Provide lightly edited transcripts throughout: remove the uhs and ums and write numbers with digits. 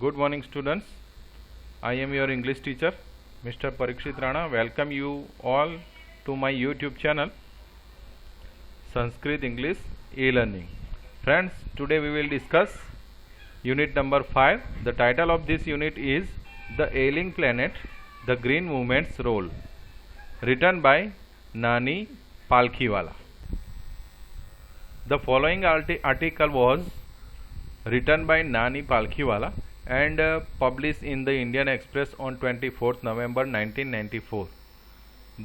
Good morning, students. I am your English teacher, Mr. Parikshit Rana. Welcome you all to my YouTube channel, Sanskrit English e-learning. Friends, today we will discuss unit number 5. The title of this unit is The Ailing Planet, The Green Movement's Role, written by Nani Palkhiwala. The following article was written by Nani Palkhiwala and published in the Indian Express on 24th November 1994.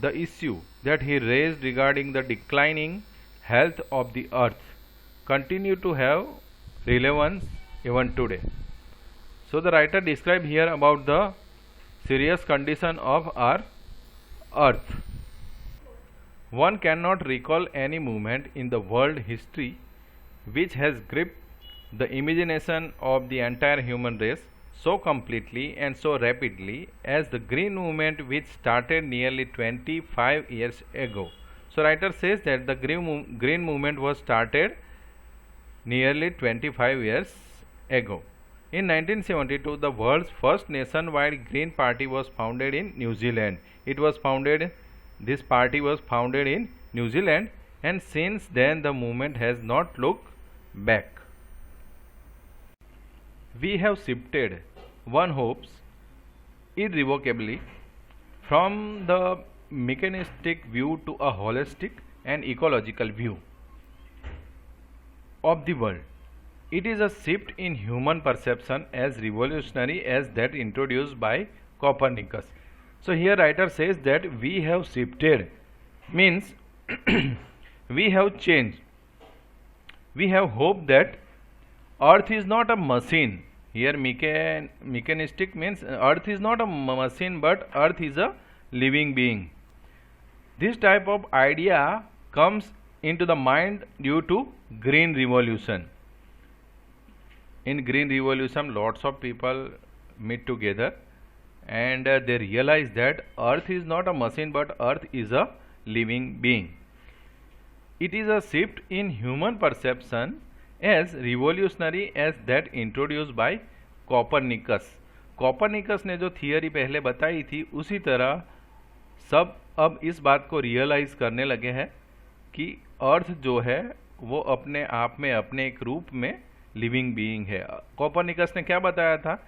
The issue that he raised regarding the declining health of the earth continue to have relevance even today. So the writer described here about the serious condition of our earth. One cannot recall any movement in the world history which has gripped the imagination of the entire human race so completely and so rapidly as the green movement which started nearly 25 years ago. So writer says that the green movement was started nearly 25 years ago. In 1972, the world's first nationwide Green Party was founded in New Zealand. This party was founded in New Zealand, and since then the movement has not looked back. We have shifted, one hopes, irrevocably from the mechanistic view to a holistic and ecological view of the world. It is a shift in human perception as revolutionary as that introduced by Copernicus. So here writer says that we have shifted, means we have changed. We have hope that earth is not a machine. Here mechanistic means earth is not a machine but earth is a living being. This type of idea comes into the mind due to Green Revolution. In Green Revolution, lots of people meet together and they realize that earth is not a machine but earth is a living being. It is a shift in human perception as revolutionary as that introduced by Copernicus. Copernicus ने जो theory पहले बताई थी उसी तरह सब अब इस बात को रियलाइज करने लगे हैं कि अर्थ जो है वो अपने आप में अपने एक रूप में लिविंग बीइंग है. कोपरनिकस ने क्या बताया था?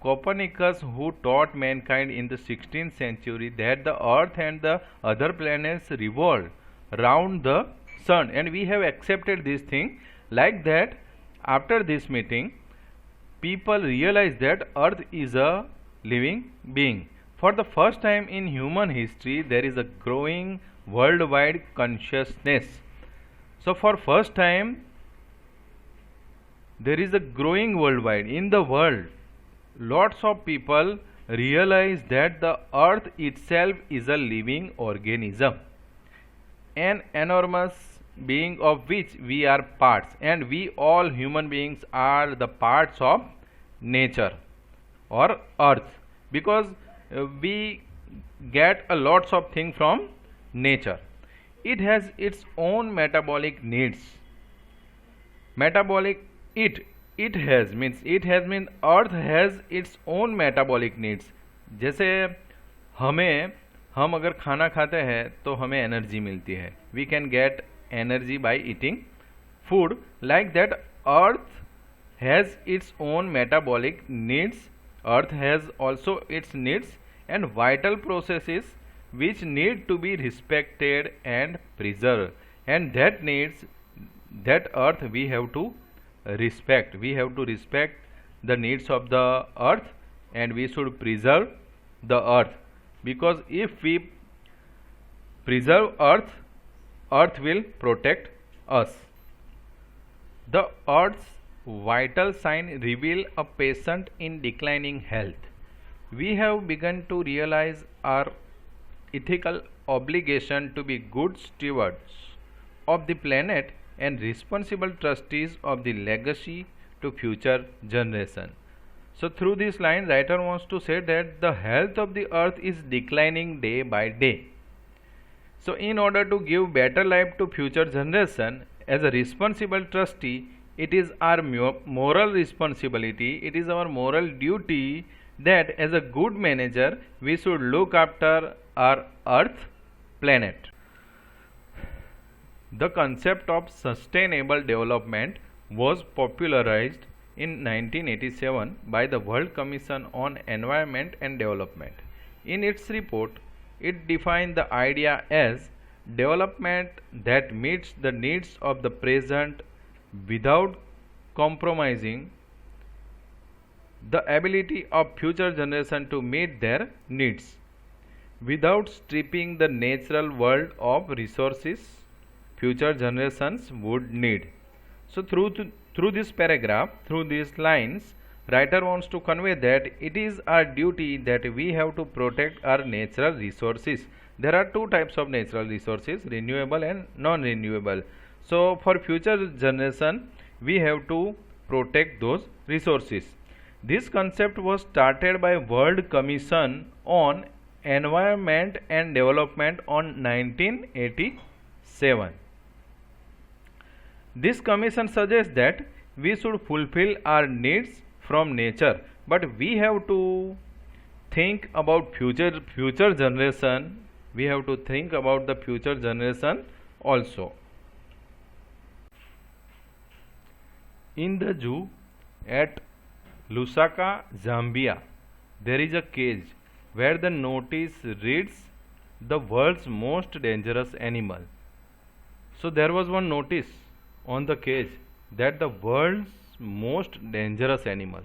Copernicus, who taught mankind in the 16th century that the earth and the other planets revolve round the sun, and we have accepted this thing like that. After this meeting, people realize that earth is a living being. For the first time in human history, there is a growing worldwide consciousness. So for first time, there is a growing worldwide in the world. Lots of people realize that the earth itself is a living organism, an enormous being of which we are parts, and we all human beings are the parts of nature or earth, because we get a lots of things from nature. It has its own metabolic needs. It has means earth has its own metabolic needs. जैसे हम अगर खाना खाते हैं तो हमें energy मिलती है. We can get energy by eating food. Like that, earth has its own metabolic needs. Earth has also its needs and vital processes which need to be respected and preserved. And that earth we have to respect. We have to respect the needs of the earth and we should preserve the earth, because if we preserve earth, earth will protect us. The earth's vital sign reveal a patient in declining health. We have begun to realize our ethical obligation to be good stewards of the planet and responsible trustees of the legacy to future generation. So through this line, writer wants to say that the health of the earth is declining day by day. So in order to give better life to future generation, as a responsible trustee, it is our moral responsibility, it is our moral duty that as a good manager we should look after our earth planet. The concept of sustainable development was popularized in 1987 by the World Commission on Environment and Development. In its report, it defined the idea as development that meets the needs of the present without compromising the ability of future generations to meet their needs, without stripping the natural world of resources future generations would need. So through this paragraph, through these lines, writer wants to convey that it is our duty that we have to protect our natural resources. There are two types of natural resources, renewable and non-renewable. So for future generation, we have to protect those resources. This concept was started by World Commission on Environment and Development on 1987. This commission suggests that we should fulfill our needs from nature, but we have to think about future generation. We have to think about the future generation also. In the zoo at Lusaka, Zambia, there is a cage where the notice reads the world's most dangerous animal. So there was one notice on the cage that the world's most dangerous animal.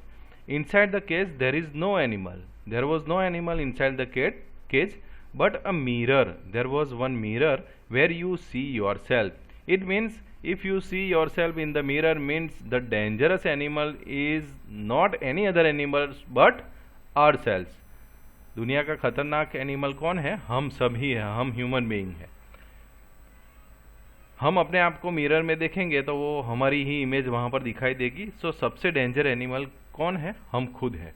Inside the cage there is no animal. There was no animal inside the cage, but a mirror. There was one mirror where you see yourself. It means if you see yourself in the mirror means the dangerous animal is not any other animals but ourselves. दुनिया का खतरनाक animal कौन है? हम सभी हैं, हम human being हैं. हम अपने आप को मिरर में देखेंगे तो वो हमारी ही इमेज वहाँ पर दिखाई देगी. सो सबसे डेंजर एनिमल कौन है? हम खुद हैं.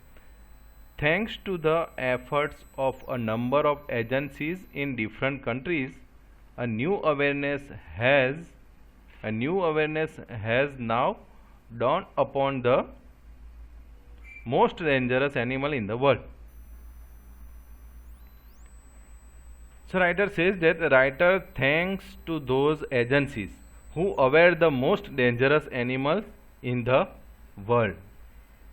Thanks to the efforts of a number of agencies in different countries, a new awareness has now dawned upon the most dangerous animal in the world. So writer says that the writer thanks to those agencies who aware the most dangerous animal in the world,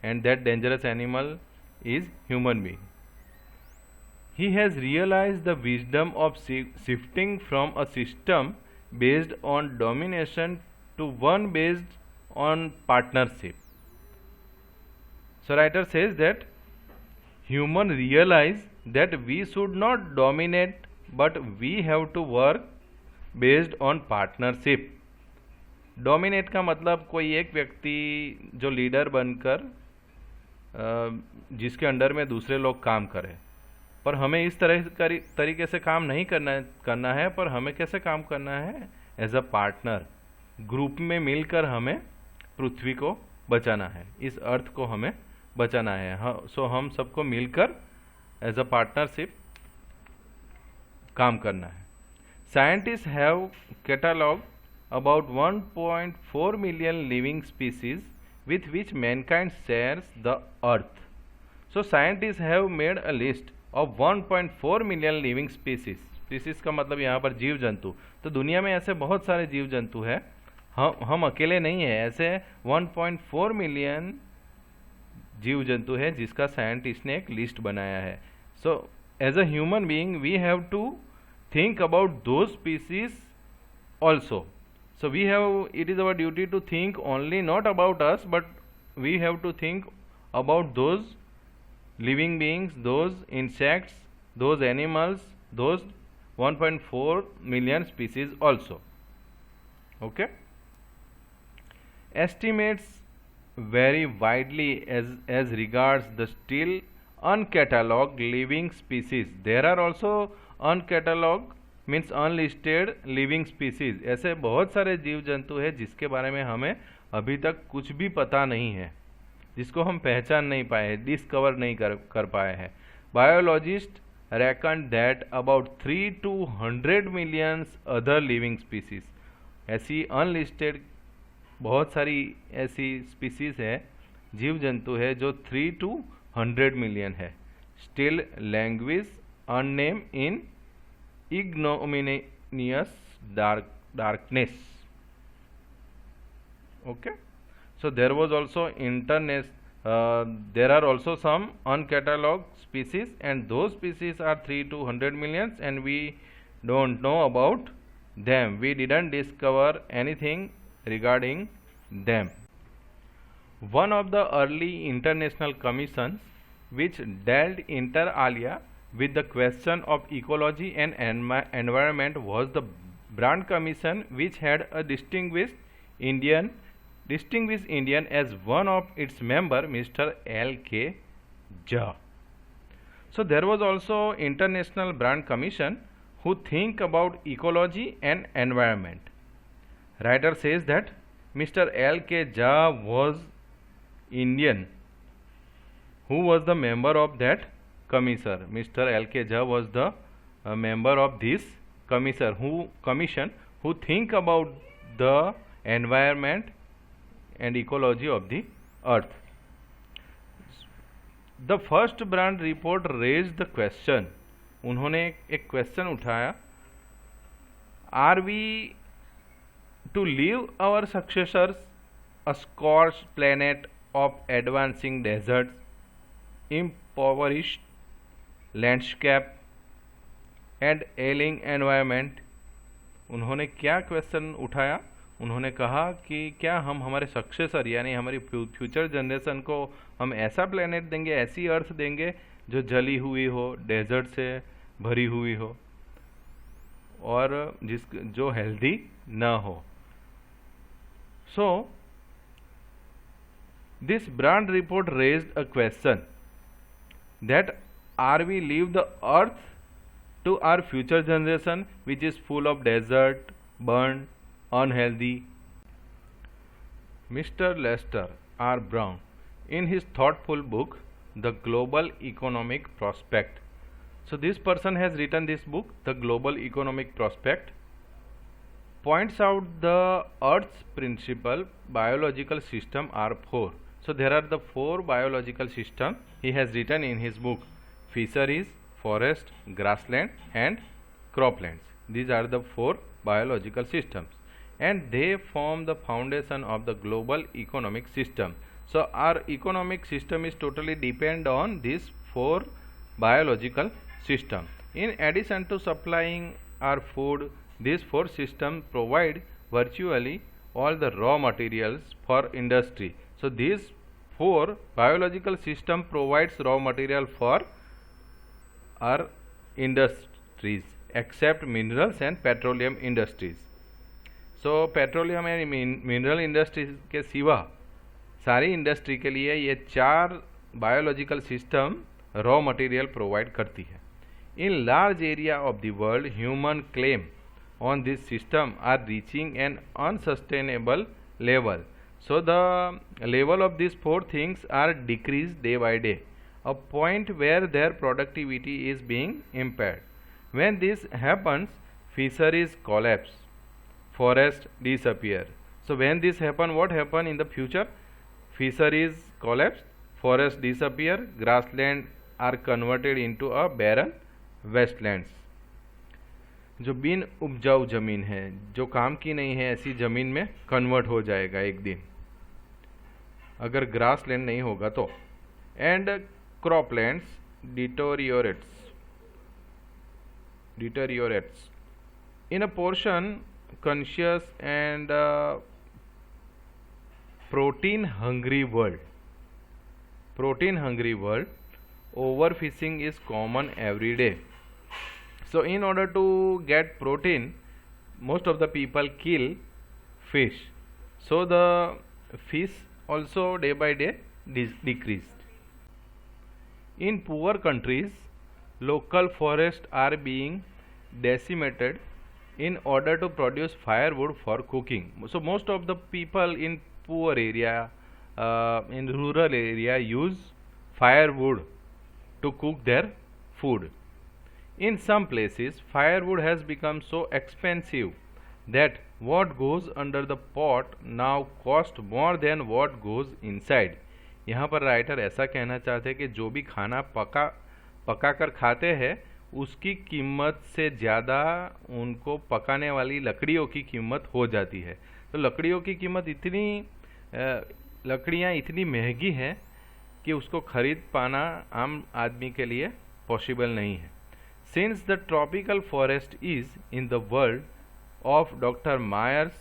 and that dangerous animal is human being. He has realized the wisdom of shifting from a system based on domination to one based on partnership. So writer says that human realize that we should not dominate but we have to work based on partnership. Dominate का मतलब कोई एक व्यक्ति जो leader बनकर जिसके under में दूसरे लोग काम करें, पर हमें इस तरीके से काम नहीं करना है, पर हमें कैसे काम करना है? एज अ पार्टनर, ग्रुप में मिलकर हमें पृथ्वी को बचाना है, इस अर्थ को हमें बचाना है. सो हम सबको मिलकर एज अ पार्टनरशिप काम करना है. Scientist have catalogue about 1.4 million living species with which mankind shares the earth. So scientists have made a list of 1.4 million living species. Species का मतलब यहाँ पर जीव जंतु. तो दुनिया में ऐसे बहुत सारे जीव जंतु हैं, हम अकेले नहीं हैं. ऐसे 1.4 मिलियन जीव जंतु है जिसका साइंटिस्ट ने एक लिस्ट बनाया है. So as a human being we have to think about those species also. So it is our duty to think only not about us, but we have to think about those living beings, those insects, those animals, those 1.4 million species also. Okay. Estimates vary widely as regards the still uncatalogued living species. There are also uncatalogued means unlisted living species. ऐसे बहुत सारे जीव जंतु हैं जिसके बारे में हमें अभी तक कुछ भी पता नहीं है, जिसको हम पहचान नहीं पाए, डिस्कवर नहीं कर पाए हैं. Biologist reckon that about 3 to 100 millions other living species, ऐसी अनलिस्टेड बहुत सारी ऐसी स्पीसीज है, जीव जंतु है जो 3 to 100 मिलियन है. Still language अननेम in ignominious darkness. Okay, so there was also there are also some uncatalogued species, and those species are 3 to 100 millions, and we don't know about them. We didn't discover anything regarding them. One of the early international commissions which dealt inter alia with the question of ecology and environment was the Brand Commission, which had a distinguished Indian as one of its member, Mr. L.K. Jha. So there was also International Brand Commission who think about ecology and environment. Writer says that Mr. L.K. Jha was Indian. Who was the member of that commission? Mr. L.K. Jha was the member of this commission who think about the environment and ecology of the earth. The first brand report raised the question. उन्होंने एक question उठाया, are we to leave our successors a scorched planet of advancing deserts, impoverished landscape and ailing environment? उन्होंने क्या question उठाया? उन्होंने कहा कि क्या हम हमारे सक्सेसर यानी हमारी फ्यूचर जनरेशन को हम ऐसा प्लेनेट देंगे, ऐसी अर्थ देंगे जो जली हुई हो, डेजर्ट से भरी हुई हो और जो हेल्दी ना हो. So this brand report raised a question that are we leave the earth to our future generation which is full of desert, burned, unhealthy. Mr. Lester R. Brown, in his thoughtful book The Global Economic Prospect, so this person has written this book, The Global Economic Prospect, points out the earth's principal biological system are 4. So there are the 4 biological systems he has written in his book: fisheries, forest, grassland and croplands. These are the 4 biological systems and they form the foundation of the global economic system. So our economic system is totally depend on these 4 biological systems. In addition to supplying our food, these 4 systems provide virtually all the raw materials for industry. So these 4 biological system provides raw material for our industries except minerals and petroleum industries. So petroleum and mineral industries के सिवा सारी industry के लिए ये 4 biological system raw material provide करती है. In large area of the world human claim on this system are reaching an unsustainable level. So the level of these 4 things are decreased day by day, a point where their productivity is being impaired. When this happens, fisheries collapse, forests disappear. So when this happen, what happen in the future? Fisheries collapse, forests disappear, grassland are converted into a barren wastelands. जो बिन उपजाऊ ज़मीन है, जो काम की नहीं है, ऐसी ज़मीन में कन्वर्ट हो जाएगा एक दिन अगर ग्रास लैंड नहीं होगा तो. And crop lands deteriorates in a portion conscious and protein hungry world overfishing is common every day. So in order to get protein, most of the people kill fish. So the fish also day by day decreased. In poor countries, local forests are being decimated in order to produce firewood for cooking. So most of the people in poor area, in rural area, use firewood to cook their food. In some places, firewood has become so expensive that what goes under the pot now cost more than what goes inside. यहाँ पर writer ऐसा कहना चाहते हैं कि जो भी खाना पका कर खाते हैं उसकी कीमत से ज़्यादा उनको पकाने वाली लकड़ियों की कीमत हो जाती है. तो लकड़ियों की कीमत लकड़ियाँ इतनी महंगी हैं कि उसको खरीद पाना आम आदमी के लिए पॉसिबल नहीं है. Since the tropical forest is in the world of Dr. Myers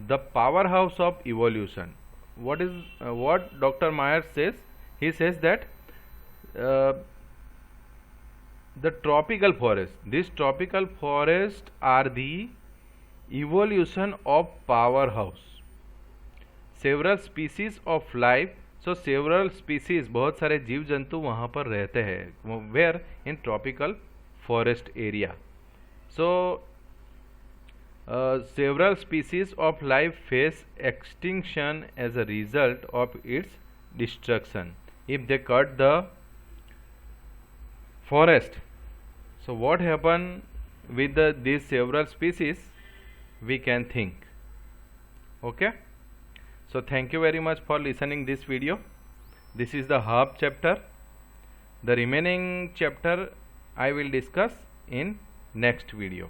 the powerhouse of evolution. What Dr. Myers says? He says that the tropical forest, these tropical forests are the evolution of powerhouse. Several species of life, so several species, बहुत सारे जीव जंतु वहाँ पर रहते हैं. Where? In tropical forest area. So several species of life face extinction as a result of its destruction. If they cut the forest, so what happen with these several species, we can think. Okay, so thank you very much for listening this video. This is the half chapter. The remaining chapter I will discuss in next video.